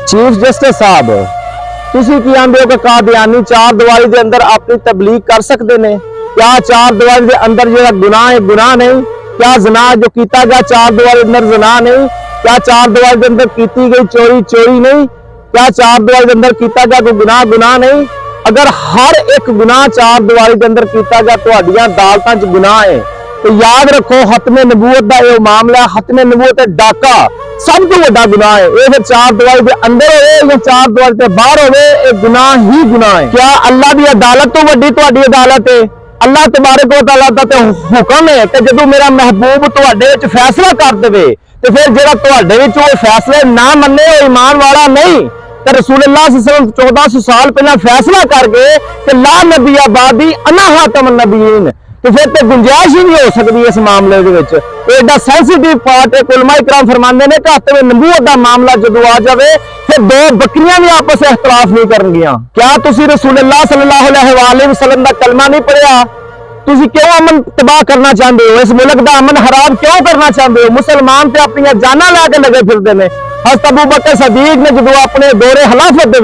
Chief justice साहब तुसी की आंदे हो कि कादियानी चार दीवारी के अंदर अपनी तबलीग कर सकते हैं? क्या चार दीवारी के अंदर जो गुनाह है गुनाह नहीं? क्या जना जो किया गया चार दीवारी के अंदर जना नहीं? क्या चार दीवारी के अंदर की गई चोरी चोरी नहीं? क्या चार दीवारी के अंदर किया गया कोई गुनाह गुनाह नहीं? अगर हर एक गुनाह चार दीवारी के अंदर किया गया तो अदालतों च गुनाह है तो याद रखो खत्मे नबूवत का यह मामला खत्मे नबूवत डाका सब तो बड़ा गुनाह है। ये फिर चार दीवारी के अंदर हो या चार दीवारी के बाहर हो गुनाह ही गुनाह है। क्या अल्लाह की अदालत तो वड्डी तुहाडी अदालत है? अल्लाह तबारक व तआला दा हुक्म है कि जदों मेरा महबूब तुहाडे विच फैसला कर देवे तो फिर जेड़ा तुहाडे विच वो फैसले ना मन्ने वो ईमान वाला नहीं। तो रसूलुल्लाह सल्लल्लाहु अलैहि वसल्लम 1400 साल पहला फैसला करके कि ला नबी आबादी अना हातम नबीन तो फिर तो गुंजाइश ही नहीं हो सकती इस मामले के एडा सेंसिटिव पार्ट है। उलमा इकराम फरमाते हैं कि हत्मे नबूवत का मामला जो आ जाए फिर दो बकरियां भी आपस में इख्तलाफ नहीं करनगियां। क्या तुसी रसूलुल्लाह सल्लल्लाहु अलैहि वसल्लम का कलमा नहीं पढ़िया? तुसी क्यों अमन तबाह करना चाहते हो? इस मुल्क का अमन हराम क्यों करना चाहते हो? मुसलमान तो अपन जाना लैके लगे फिरते हैं। हज़रत अबू बकर सदीक ने जो अपने दौरे खिलाफत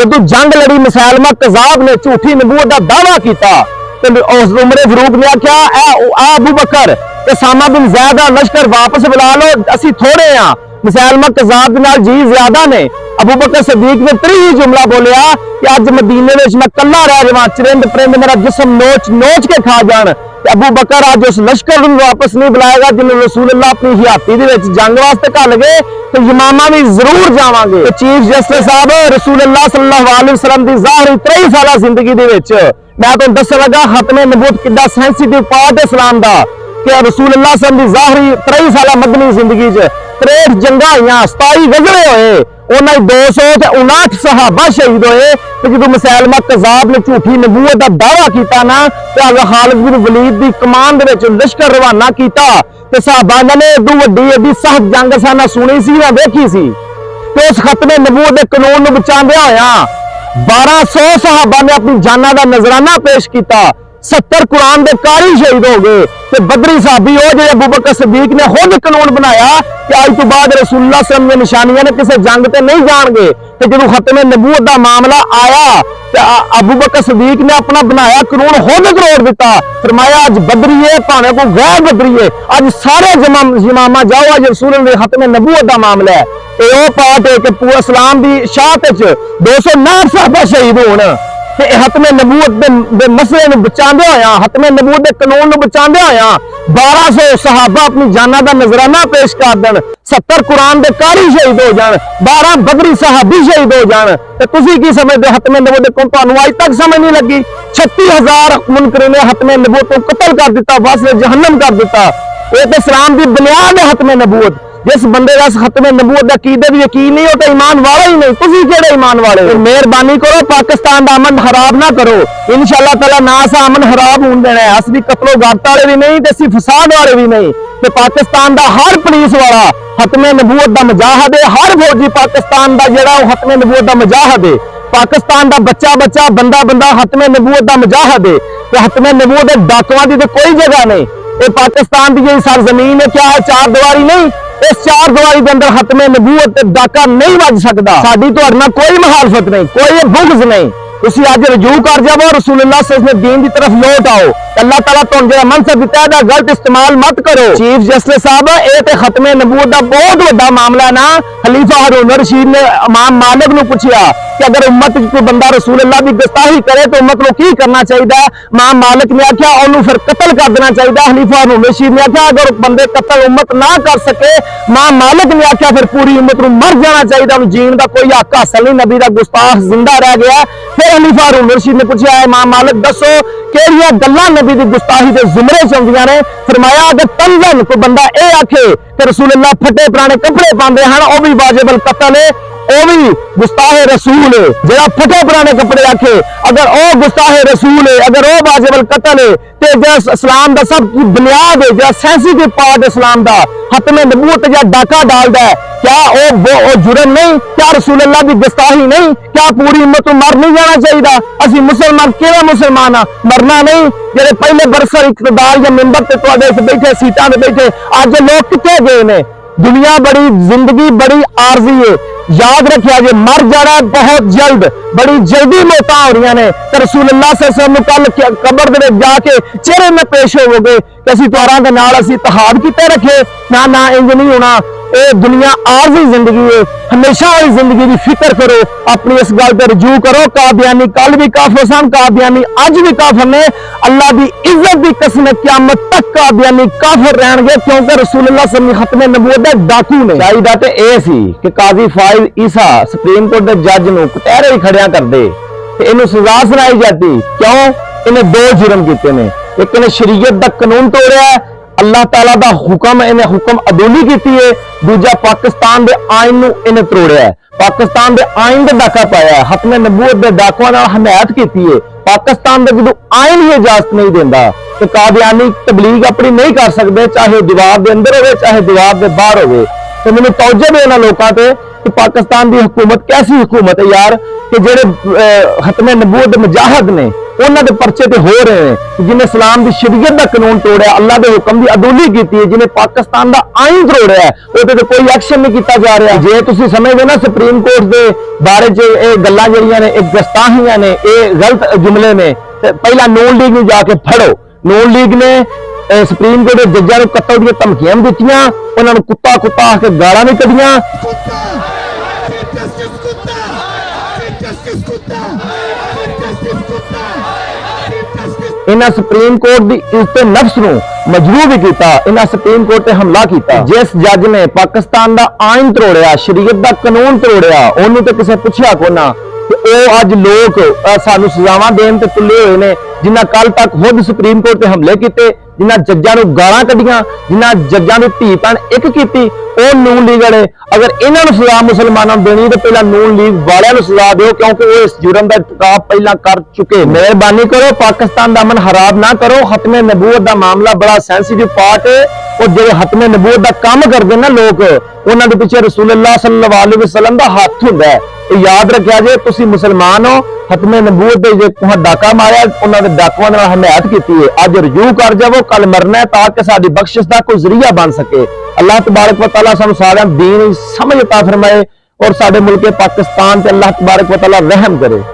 जो जंग लड़ी मुसैलमा कज़ाब ने झूठी नबूवत का दावा किया तो उमरे फरूक ने आख्या अबू बकर उसामा बिन ज़ैद दा लश्कर वापस बुला लो असी थोड़े हाँ मुसैलमा कज़ाब नाल जी ज्यादा ने। अबू बकर सदीक ने त्री ही जुमला बोलिया कि अज मदीने में मैं कला रह जावां चरिंद परिंद मेरा जिस्म नोच नोच के खा जान। अबू बकर अज उस लश्कर को वापस नहीं बुलाएगा जिन्हें रसूलुल्लाह अपनी हयाती दे विच जंग वास्ते घल गए तो यमामा भी जरूर जावांगे। चीफ जस्टिस साहब रसूलुल्लाह सल्लल्लाहु अलैहि वसल्लम की ज़ाहिरी 23 साल जिंदगी दे विच मैं तो दस लगा खत्मे नबूवत कितना सेंसिटिव पार्ट है इस्लाम का कि रसूलुल्लाह सल्लल्लाहु अलैहि वसल्लम की ज़ाहिरी 23 साल मदनी जिंदगी 63 जंगा हुई 27 गज़वे होए उन्होंने 259 सहाबा शहीद होए तो जो मुसैलमा कज़ाब ने झूठी नबूवत का दावा किया ना तो खालिद बिन वलीद की कमान लश्कर रवाना किया तो सहाबा ने एडू वड्डी एडी सख्त जंग साना सुनी सी ना देखी सी तो उस खत्मे नबूवत के कानून को बचांदे होया 1200 सहाबा ने अपनी जाना का नजराना पेश किया 70 कुरान के कारी शहीद हो गए तो बदरी साहबी वो जो अबू बकर सदीक ने खुद कानून बनाया कि आज तो बाद रसूलुल्लाह सल्लल्लाहु अलैहि वसल्लम की निशानियां ने किसी जंग से नहीं जाएंगे तो जो खत्मे नबूवत का मामला आया तो अबू बकर सदीक ने अपना बनाया कानून खुद तोड़ दिता। फरमाया अज बदरी है भावे को गैर बदरी है अज सारे जमामा जाओ अज रसूल खत्मे नबूवत का मामला है। ये पार्ट है कि पूरा इस्लाम की शाहत 259 सहाबा शहीद होने हतमे नबूवत के मसले बचाते होया हतमे नबूवत के कानून बचाते होया 1200 सहाबा अपनी जाना का नजराना पेश कर देन 70 कुरान के कारी शहीद हो जान 12 बदरी सहाबी शहीद हो जान तो तुसी की समझते हतमे नबूवत को तुहानू अज तक समझ नहीं लगी? 36,000 मुनकरीन ने हतमे नबूवत को कतल कर दिता वास्ते जहन्नम कर दिता। ये तो इस्लाम की बुनियाद है हतमे नबूवत। जिस बंदे का खत्मे नबूवत का अकीदे भी यकीन नहीं हो तो ईमान वाला ही नहीं। तुसी केड़े ईमान वाले? मेहरबानी करो पाकिस्तान का अमन खराब ना करो इंशाअल्लाह ताला ना सा अमन खराब होने देना है। असली कतलो गारत वाले भी नहीं ते फसाद वाले भी नहीं तो पाकिस्तान का हर पुलिस वाला खत्मे नबूवत का मुजाहिद है। हर फौजी पाकिस्तान का जिहड़ा खत्मे नबूवत का मुजाहिद है। पाकिस्तान का बच्चा बच्चा बंदा बंदा खत्मे नबूवत का मुजाहिद है तो खत्मे नबूवत डाकुआं की तो कोई जगह नहीं। ये पाकिस्तान की जी सरजमीन है क्या है चार दीवारी नहीं? इस चार दीवारी के अंदर खत्मे नबूवत डाका नहीं बज सकता। साडी तुहाडे नाल कोई मुखालफत नहीं कोई बुग़्ज़ नहीं। तुसी अज रजू कर जाओ रसूलुल्लाह सल्लल्लाहु अलैहि वसल्लम दीन की तरफ लौट आओ अल्लाह ताला तुहानू जो मनसब दिता है गलत इस्तेमाल मत करो। चीफ जस्टिस साहब ये तो खत्मे नबूवत का बहुत बड़ा मामला ना खलीफा हारून रशीद ने इमाम मालिक ने पूछा कि अगर उम्मत कोई बंदा रसूलुल्लाह की गुस्ताखी करे तो उम्मत को की करना चाहिए? इमाम मालिक ने आख्या उन्होंने फिर कतल कर देना चाहिए। खलीफा हारून रशीद ने आख्या अगर बंदे कतल उम्मत ना कर सके इमाम मालिक ने आख्या फिर पूरी उम्मत को मर जाना चाहिए उन्हें जीन का कोई हक हासिल नहीं नबी का गुस्ताख जिंदा रह गया। फिर खलीफा हारून रशीद ने पूछा इमाम मालिक दसो केड़ियां गल्लां नबी की गुस्ताखी के जुमरे च आउंदियां ने? फरमाया अगर तंजन कोई बंदा ये आखे कि रसूलुल्लाह फटे पुराने कपड़े पाते हैं वह भी वाजिबुल कतल है वह भी गुस्ताहे रसूल है। जरा फटे पुराने कपड़े आखे अगर वह गुस्ताहे रसूल है अगर वह वाजिबुल कतल है तो जो इस्लाम का सब बुनियाद है जो सेंसिटिव पार्ट इस्लाम का खत्मे नबूवत जो डाका डालता है क्या वो जुर्म नहीं? क्या रसूलुल्लाह की गुस्ताखी नहीं? क्या पूरी उम्मत को मर नहीं जाना चाहिए? असी मुसलमान केड़ा मुसलमान आ मरना नहीं? जेडे पहले बरसर इकतदार या मिंबर ते तुहाडे बैठे सीटां ते बैठे अज लोग कित्थे गए ने? दुनिया बड़ी, जिंदगी बड़ी आरजी है। याद रखिया जे मर जाना है बहुत जल्द, बड़ी जल्दी मौतां हो रही ने। तो रसूलुल्लाह सल्लल्लाहु अलैहि वसल्लम कल कब्र दे विच जाके चेहरे में पेश होवोगे कि असीं तुहारां दे नाल असीं इत्तेहाद कीते रखे ना, ना इंज नहीं होना। ये दुनिया आरजी जिंदगी है, हमेशा वाली जिंदगी की फिक्र करो, अपनी इस गल पर रजू करो। कादियानी कल भी काफिर सन, कादियानी अज भी काफिर ने। अल्लाह की इज्जत की कसम है, क़यामत तक कादियानी काफिर रहणगे, क्योंकि रसूलुल्लाह सल्लल्लाहु अलैहि वसल्लम खत्मे नबूवत दे डाकू ने। चाहिदा ते ये सी कि काजी फाइज ईसा सुप्रीम कोर्ट के जज नूं कटहरे खड़िया करदे ते इहनूं सजा सुनाई जाती। क्यों? इन्हें दो जुर्म कीते ने। एक ने शरीयत दा कानून तोड़िया, अल्लाह ताला दा हुक्म, इन्हें हुक्म अदूली की है। दूजा पाकिस्तान के आइन नूं इन्हें तोड़िया है, पाकिस्तान के आइन का डाका पाया है, खत्मे नबूवत के डाकुआं नाल हमायत की है। पाकिस्तान का जो आइन ही इजाजत नहीं देता तो कादियानी तबलीग अपनी नहीं कर सकते, चाहे जवाब के अंदर हो चाहे जवाब के बाहर हो। तो मैंने तवज्जो दे इन्हां लोकां ते कि पाकिस्तान की हुकूमत कैसी हुकूमत है यार, कि जेडे खत्मे नबूवत मुजाहिद ने उन्हां दे पर्चे ते हो रहे हैं, जिन्हें इस्लाम की शरीयत का कानून तोड़िया, अल्लाह के हुक्म की अदूली की है, जिन्हें पाकिस्तान का आइन तोड़िया है, वो कोई एक्शन नहीं किया जा रहा। जे तुसीं समझदे ना सुप्रीम कोर्ट के बारे च गल्लां जिहड़ियां ने एक गुस्ताखियां ने, ये गलत जुमले ने, पहला नून लीग में जाके फड़ो। नून लीग ने सुप्रीम कोर्ट के जजां नूं कत्ल दी धमकियां भी दित्तियां, उन्हां नूं कुत्ता कुत्ता आख के गालां भी कढियां। इन्हां सुप्रीम कोर्ट की इज्जत नफ्स नूं मजबूर भी किया, इन्हां सुप्रीम कोर्ट ते हमला किया। जिस जज ने पाकिस्तान का आइन तोड़िया, शरीयत का कानून तोड़िया, उन्होंने तो किसी पूछया को ना कि वो अज लोग सानू सजावां देण ते तुले हुए ने, जिन्हां कल तक खुद सुप्रीम कोर्ट ते हमले किए, जिन्हां जज्जां नूं गालां कढियां, जिन्हां जज्जां नूं धी भैण एक कीती, ਉਹ ਨੂਨ ਲੀਗ वाले। अगर इन्हां नूं सजा मुसलमानों नूं देनी तो पहला नून लीग वालियां नूं सजा दिओ, क्योंकि वो इस जुर्म का इरतिकाब पहला कर चुके। मेहरबानी करो, पाकिस्तान का अमन खराब ना करो। खत्मे नबूवत का मामला बड़ा सेंसिटिव पार्ट है, और जो खत्मे नबूवत का काम करते ना लोग, उन्हां दे पिछे रसूलुल्लाह सल्लल्लाहु अलैहि वसल्लम का हाथ हुंदा है। तो याद रखिया जे तुसीं मुसलमान हो, खत्मे नबूवत दे जे तुहां डाका मारिया, उन्हां दे डाकुआं नाल हमायत कीती है, अज रजू कर जावो, कल मरना है, ताकि साडी बख्शिश दा कोई जरिया बन सके। अल्लाह तबारक व तआला सानू सारियां दीन समझ अता फरमाए और साडे मुल्क पाकिस्तान ते अल्लाह तबारक व तआला रहम करे।